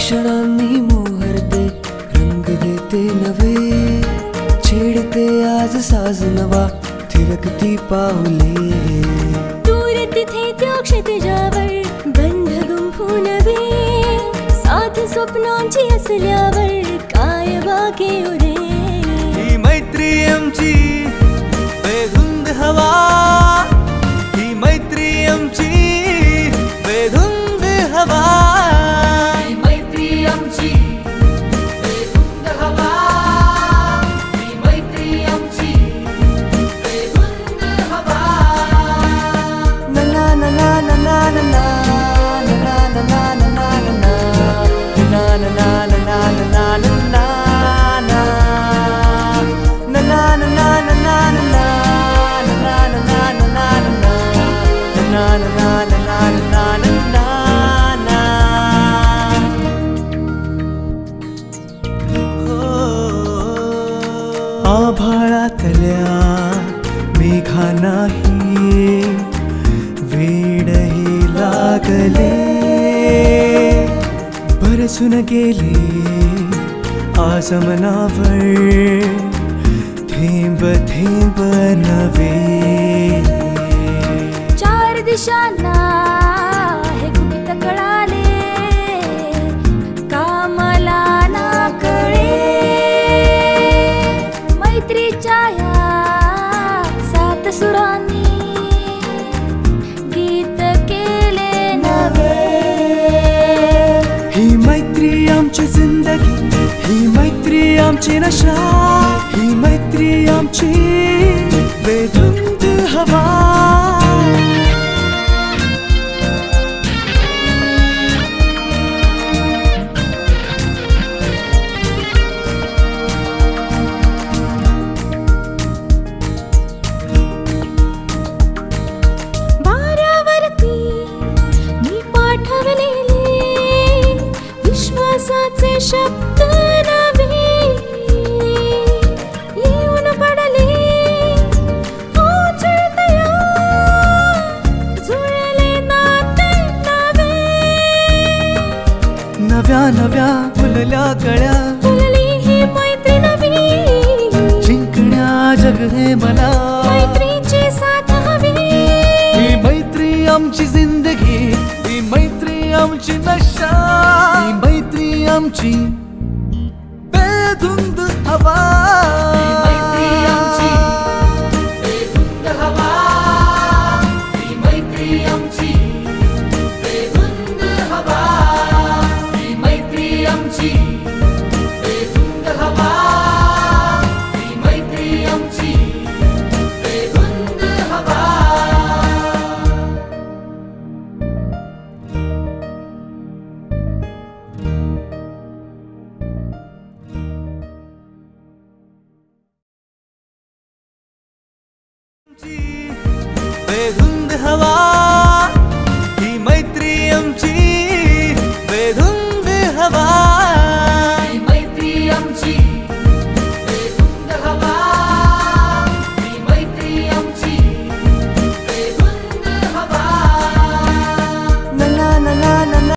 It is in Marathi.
क्षणांनी मोहरते रंग देते नवे, छेडते आज साज नवा थिरकती पाऊले। दूर तिथे त्या क्षितिजावर गंध गुंफू नवे, साथ स्वप्नांची असल्यावर काय बाकी उरे। ही मैत्री आमची बेधुंद हवा, ही मैत्री आमची बेधुंद हवा, ही मैत्री आमची बेधुंद हवा, ही मैत्री आमची बेधुंद हवा। ना ना ना ना ना ना ना ना ना ना ना ना आभाळातल्या मेघा नाही वेडही लागले, बरसून गेले आसमनावर थेंब थेंब नवे। चार दिशांना हे गुपित कळाले, कामाला ना कळे। मैत्रीच्या या सात सुरांनी गीत केले नवे। ही मैत्री आमची जिंदगी, ही मैत्री आमची नशा, ही मैत्री आमची बेधुंद हवा। वाऱ्यावरती मी पाठवलेले विश्वासाचे शब्द नवे, येऊन पडले ओझळत्या जुळले नाते नवे। नव्या नव्या फुलल्या कळ्या, फुलली ही मैत्री नवी, जिंकण्या जग हे मला मैत्रीची साथ हवी। ही मैत्री आमची जिंदगी, ही मैत्री आमची नशा, ही मैत्री आमची बेधुंद हवा।